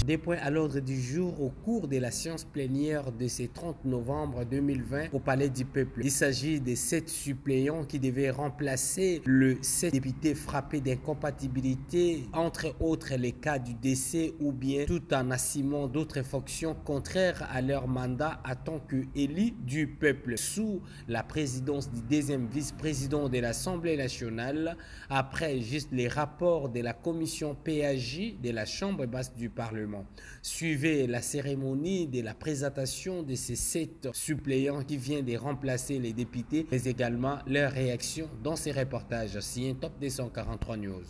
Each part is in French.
Des points à l'ordre du jour au cours de la séance plénière de ce 30 novembre 2020 au Palais du Peuple. Il s'agit des 7 suppléants qui devaient remplacer le 7 députés frappés d'incompatibilité, entre autres les cas du décès ou bien tout en assumant d'autres fonctions contraires à leur mandat en tant qu'élus du peuple. Sous la présidence du deuxième vice-président de l'Assemblée nationale, après juste les rapports de la commission PAJ de la Chambre basse du Parlement. Suivez la cérémonie de la présentation de ces 7 suppléants qui viennent de remplacer les députés, mais également leur réaction dans ces reportages. C'est un Top 243 News.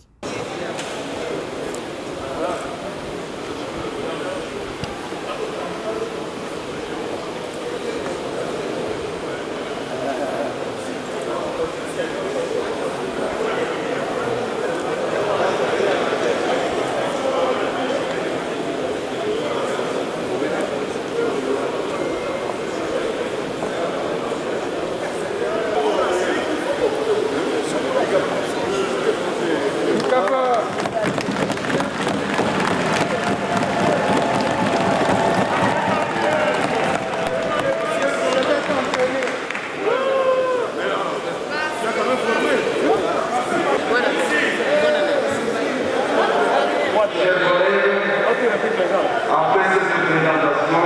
Après cette présentation,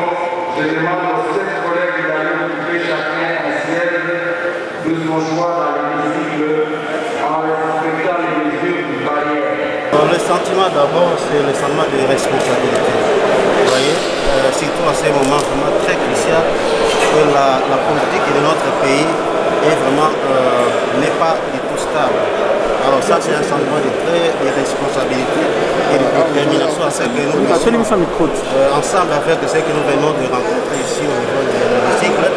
je demande aux 7 collègues d'aller occuper chacun un siège de son choix dans l'hémicycle en respectant les mesures du barrière. Le sentiment d'abord, c'est le sentiment de responsabilité. Vous voyez, surtout à ces moments vraiment très cruciaux que la politique de notre pays est vraiment n'est pas du tout stable. Alors ça, c'est un sentiment de responsabilité et de détermination à ce que nous puissions, ensemble avec ce que nous venons de rencontrer ici au niveau de l'hémicycle,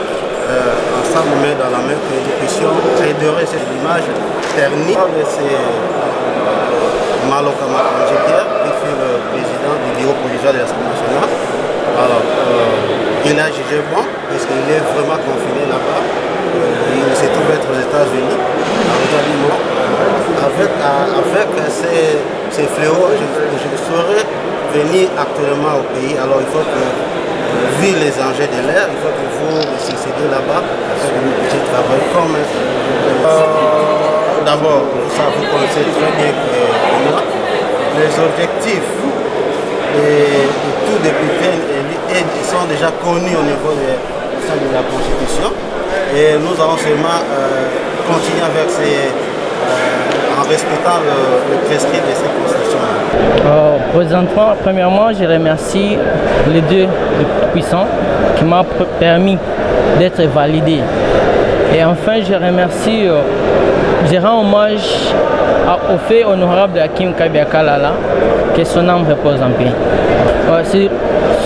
ensemble, main dans la main, que nous puissions redorer cette image ternie de ces Malo Kamara Pierre, qui fut le président du bureau provisoire de l'Assemblée nationale. Alors, il a jugé bon, puisqu'il est vraiment confiné là-bas. Il se trouve être aux États-Unis, avec ces fléaux, je saurais venir actuellement au pays. Alors il faut que, vu les enjeux de l'air, il faut que vous succédez là-bas, afin que nous puissions travailler comme d'abord, vous connaissez très bien que moi, les objectifs de tout député sont déjà connus au niveau de la Constitution. Et nous allons seulement continuer avec en respectant le prescrit de ces constitutions. Présentement, premièrement, je remercie les deux puissants qui m'ont permis d'être validé. Et enfin, je rends hommage au fait honorable de Hakim Kabia Kalala, que son âme repose en paix. C'est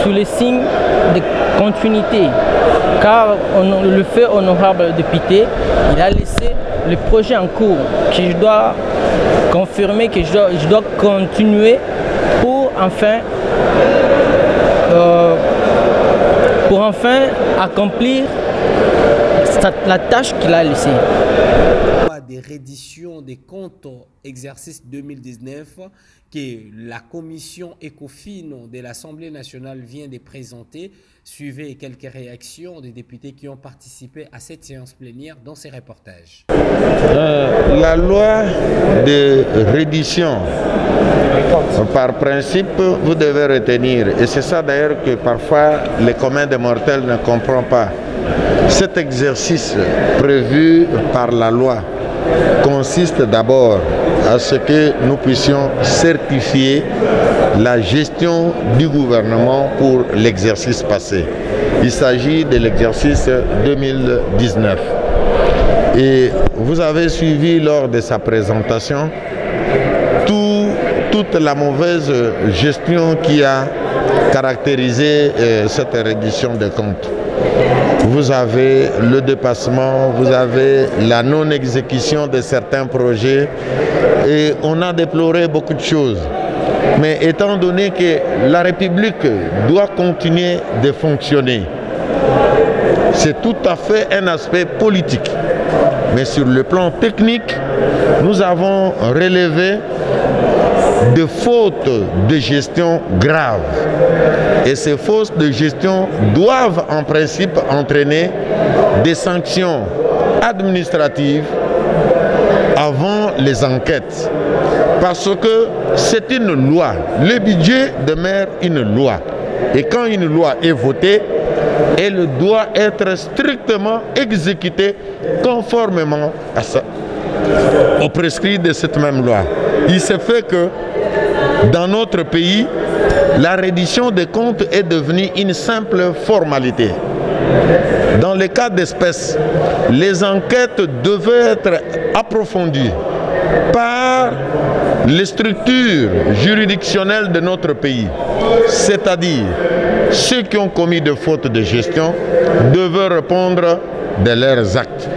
sous le signe de continuité, car le fait honorable député, il a laissé le projet en cours que je dois confirmer, que je dois continuer pour enfin accomplir la tâche qu'il a laissée. Des redditions des comptes exercice 2019 que la commission ECOFIN de l'Assemblée nationale vient de présenter. Suivez quelques réactions des députés qui ont participé à cette séance plénière dans ces reportages. La loi de reddition, par principe, vous devez retenir, et c'est ça d'ailleurs que parfois les communs des mortels ne comprennent pas. Cet exercice prévu par la loi consiste d'abord à ce que nous puissions certifier la gestion du gouvernement pour l'exercice passé. Il s'agit de l'exercice 2019. Et vous avez suivi lors de sa présentation toute la mauvaise gestion qui a caractérisé cette reddition des comptes. Vous avez le dépassement, vous avez la non-exécution de certains projets et on a déploré beaucoup de choses. Mais étant donné que la République doit continuer de fonctionner, c'est tout à fait un aspect politique. Mais sur le plan technique, nous avons relevé de fautes de gestion graves. Et ces fautes de gestion doivent en principe entraîner des sanctions administratives avant les enquêtes. Parce que c'est une loi. Le budget demeure une loi. Et quand une loi est votée, elle doit être strictement exécutée conformément à ça, au prescrit de cette même loi. Il se fait que dans notre pays, la reddition des comptes est devenue une simple formalité. Dans les cas d'espèce, les enquêtes devaient être approfondies par les structures juridictionnelles de notre pays, c'est-à-dire ceux qui ont commis de fautes de gestion devaient répondre de leurs actes.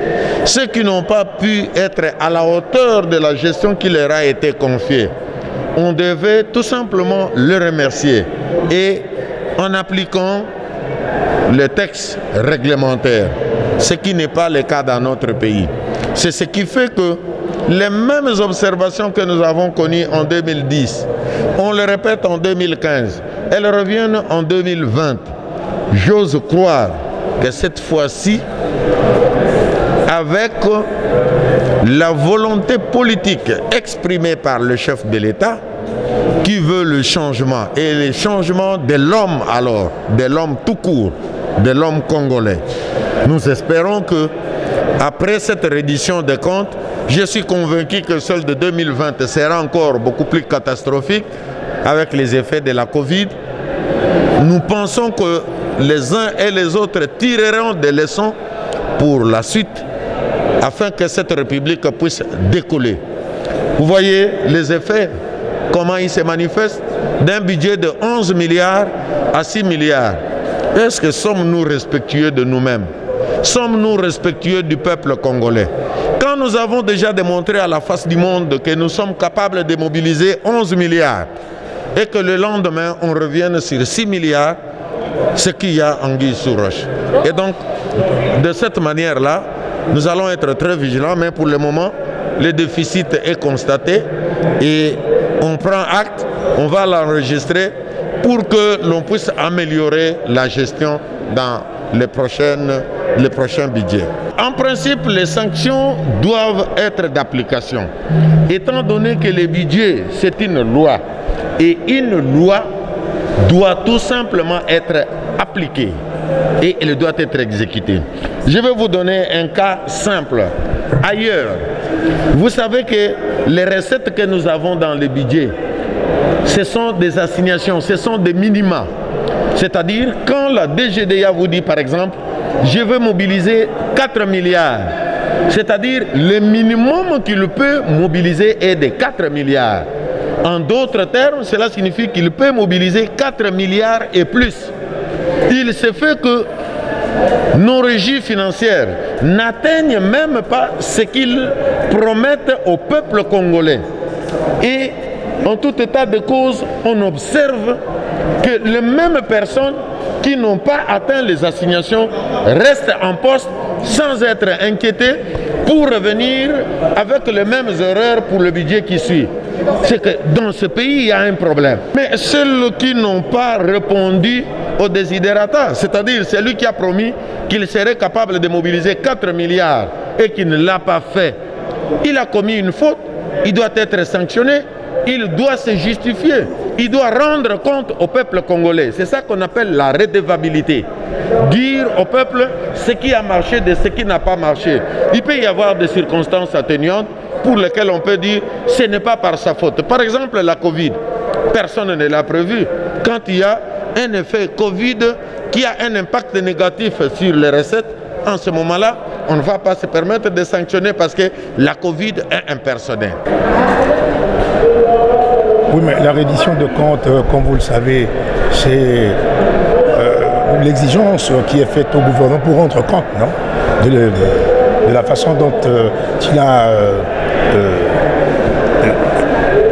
Ceux qui n'ont pas pu être à la hauteur de la gestion qui leur a été confiée, on devait tout simplement le remercier et en appliquant les textes réglementaires, ce qui n'est pas le cas dans notre pays. C'est ce qui fait que les mêmes observations que nous avons connues en 2010, on les répète en 2015, elles reviennent en 2020. J'ose croire que cette fois-ci, avec la volonté politique exprimée par le chef de l'État, qui veut le changement, et le changement de l'homme alors, de l'homme tout court, de l'homme congolais. Nous espérons que, après cette reddition des comptes, je suis convaincu que celle de 2020 sera encore beaucoup plus catastrophique avec les effets de la Covid. Nous pensons que les uns et les autres tireront des leçons pour la suite afin que cette République puisse décoller. Vous voyez les effets, comment ils se manifestent d'un budget de 11 milliards à 6 milliards. Est-ce que sommes-nous respectueux de nous-mêmes? Sommes-nous respectueux du peuple congolais? Quand nous avons déjà démontré à la face du monde que nous sommes capables de mobiliser 11 milliards et que le lendemain on revienne sur 6 milliards, c'est qu'il y a anguille sous roche. Et donc, de cette manière-là, nous allons être très vigilants, mais pour le moment, le déficit est constaté et on prend acte, on va l'enregistrer pour que l'on puisse améliorer la gestion dans les prochains budgets. En principe, les sanctions doivent être d'application. Étant donné que le budget, c'est une loi, et une loi doit tout simplement être appliquée et elle doit être exécutée. Je vais vous donner un cas simple. Ailleurs, vous savez que les recettes que nous avons dans le budget, ce sont des assignations, ce sont des minima. C'est-à-dire, quand la DGDA vous dit, par exemple, je veux mobiliser 4 milliards, c'est-à-dire le minimum qu'il peut mobiliser est de 4 milliards. En d'autres termes, cela signifie qu'il peut mobiliser 4 milliards et plus. Il se fait que nos régies financières n'atteignent même pas ce qu'ils promettent au peuple congolais. Et en tout état de cause, on observe que les mêmes personnes qui n'ont pas atteint les assignations restent en poste sans être inquiétées pour revenir avec les mêmes erreurs pour le budget qui suit. C'est que dans ce pays, il y a un problème. Mais ceux qui n'ont pas répondu au desiderata, c'est-à-dire celui qui a promis qu'il serait capable de mobiliser 4 milliards et qui ne l'a pas fait, il a commis une faute, il doit être sanctionné, il doit se justifier, il doit rendre compte au peuple congolais. C'est ça qu'on appelle la redevabilité. Dire au peuple ce qui a marché de ce qui n'a pas marché. Il peut y avoir des circonstances atténuantes pour lesquelles on peut dire ce n'est pas par sa faute. Par exemple, la Covid, personne ne l'a prévu. Quand il y a un effet Covid qui a un impact négatif sur les recettes, en ce moment-là, on ne va pas se permettre de sanctionner parce que la Covid est impersonnelle. Oui, mais la reddition de comptes, comme vous le savez, c'est l'exigence qui est faite au gouvernement pour rendre compte, non, de la façon dont il a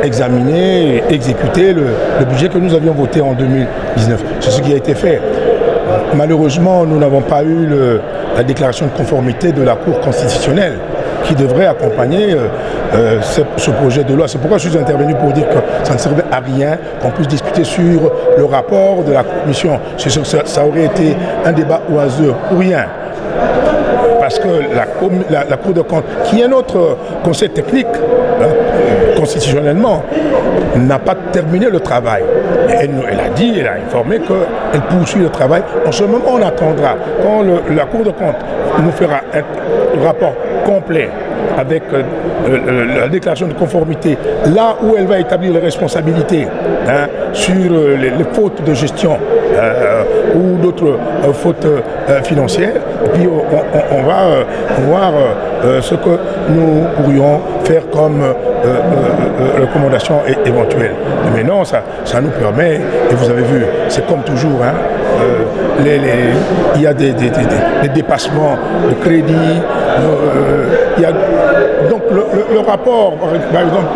examiné et exécuté le budget que nous avions voté en 2019. C'est ce qui a été fait. Malheureusement, nous n'avons pas eu la déclaration de conformité de la Cour constitutionnelle qui devrait accompagner ce projet de loi. C'est pourquoi je suis intervenu pour dire que ça ne servait à rien qu'on puisse discuter sur le rapport de la commission. C'est sûr que ça aurait été un débat oiseux ou rien. Parce que la Cour de compte, qui est notre conseil technique, constitutionnellement, n'a pas terminé le travail. Elle a dit, elle a informé qu'elle poursuit le travail. En ce moment, on attendra. Quand la Cour de compte nous fera un rapport complet avec la déclaration de conformité, là où elle va établir les responsabilités sur les fautes de gestion ou d'autres fautes financières, et puis on va voir ce que nous pourrions faire comme recommandation éventuelle. Mais non, ça nous permet, et vous avez vu, c'est comme toujours, il y a des dépassements de crédit, il y a donc le rapport, par exemple,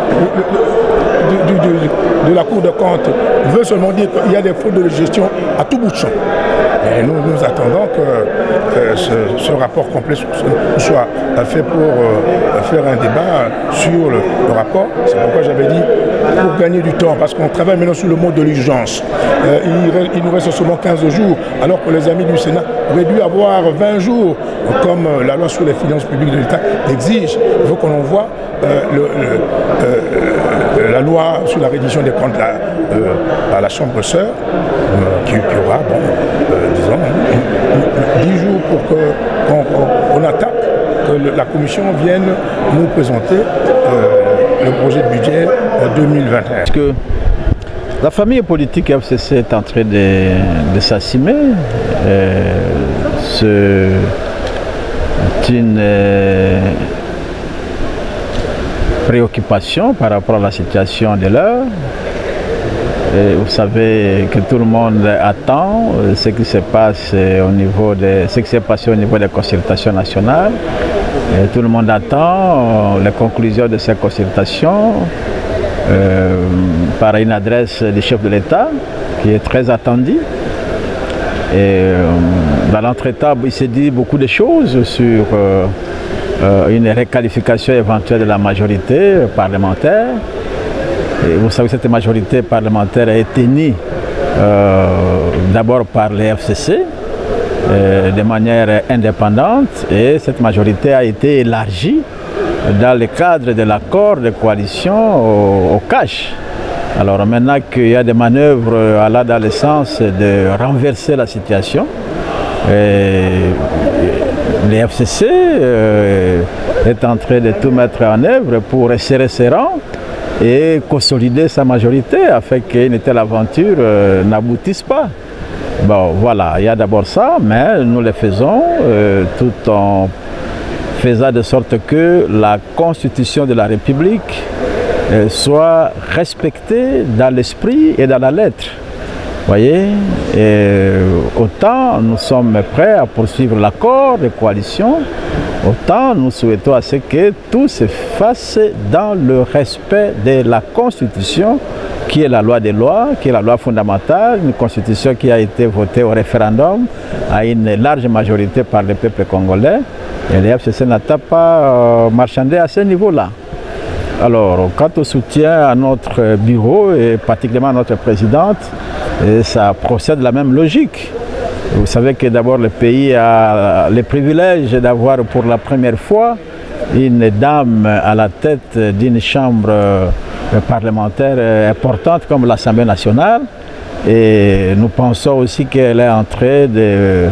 de la Cour de compte veut seulement dire qu'il y a des fautes de gestion à tout bout de champ. Et nous attendons que ce rapport complet soit fait pour faire un débat sur le rapport. C'est pourquoi j'avais dit, pour gagner du temps, parce qu'on travaille maintenant sur le mode de l'urgence. Il nous reste seulement 15 jours, alors que les amis du Sénat auraient dû avoir 20 jours, comme la loi sur les finances publiques de l'État l'exige. Il faut qu'on envoie la loi sur la reddition des comptes à la Chambre sœur, qui aura, disons, 10 jours pour qu'on attaque, que la Commission vienne nous présenter le projet de budget 2021. Parce que la famille politique FCC est en train de s'assimer. C'est une préoccupation par rapport à la situation de l'heure. Vous savez que tout le monde attend ce qui se passe au niveau ce qui s'est passé au niveau des consultations nationales. Et tout le monde attend les conclusions de ces consultations par une adresse du chef de l'État qui est très attendue. Et dans l'entretemps, il s'est dit beaucoup de choses sur une requalification éventuelle de la majorité parlementaire. Et vous savez que cette majorité parlementaire a été née d'abord par les FCC de manière indépendante, et cette majorité a été élargie dans le cadre de l'accord de coalition au cash. Alors maintenant qu'il y a des manœuvres allant dans le sens de renverser la situation, les FCC est en train de tout mettre en œuvre pour resserrer ses rangs et consolider sa majorité afin qu'une telle aventure n'aboutisse pas. Bon, voilà, il y a d'abord ça, mais nous le faisons tout en faisant de sorte que la Constitution de la République soit respectée dans l'esprit et dans la lettre. Voyez, et autant nous sommes prêts à poursuivre l'accord de coalition, autant nous souhaitons à ce que tout se fasse dans le respect de la Constitution, qui est la loi des lois, qui est la loi fondamentale, une Constitution qui a été votée au référendum à une large majorité par le peuple congolais. Et les FCC n'attendent pas marchander à ce niveau-là. Alors, quant au soutien à notre bureau et particulièrement à notre présidente, ça procède de la même logique. Vous savez que d'abord le pays a le privilège d'avoir pour la première fois une dame à la tête d'une chambre parlementaire importante comme l'Assemblée nationale. Et nous pensons aussi qu'elle est en train de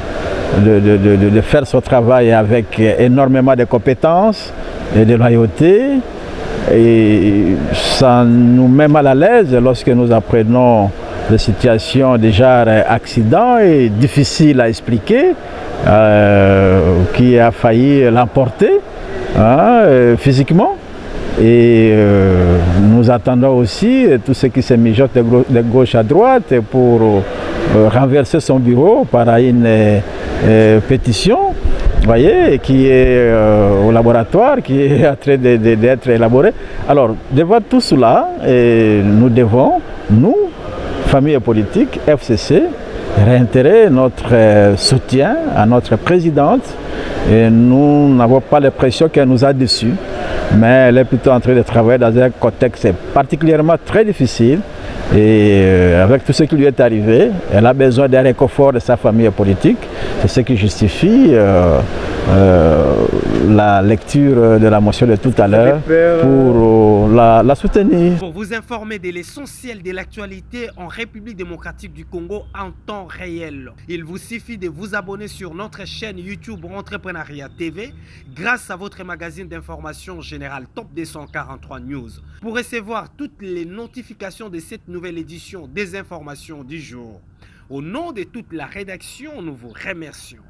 faire son travail avec énormément de compétences et de loyauté. Et ça nous met mal à l'aise lorsque nous apprenons des situations déjà accident et difficiles à expliquer, qui a failli l'emporter physiquement. Et nous attendons aussi tout ce qui se mijote de gauche à droite pour renverser son bureau par une pétition, voyez, qui est au laboratoire, qui est en train d'être élaborée. Alors, devant tout cela, nous devons, nous, famille politique, FCC, réitérer notre soutien à notre présidente. Et nous n'avons pas l'impression qu'elle nous a déçus. mais elle est plutôt en train de travailler dans un contexte particulièrement très difficile. Et avec tout ce qui lui est arrivé, elle a besoin d'un réconfort de sa famille politique. C'est ce qui justifie la lecture de la motion de tout à l'heure pour la soutenir. Pour vous informer de l'essentiel de l'actualité en République démocratique du Congo en temps réel, il vous suffit de vous abonner sur notre chaîne YouTube Entrepreneuriat TV grâce à votre magazine d'information générale Top 243 News pour recevoir toutes les notifications de cette nouvelle édition des informations du jour. Au nom de toute la rédaction, nous vous remercions.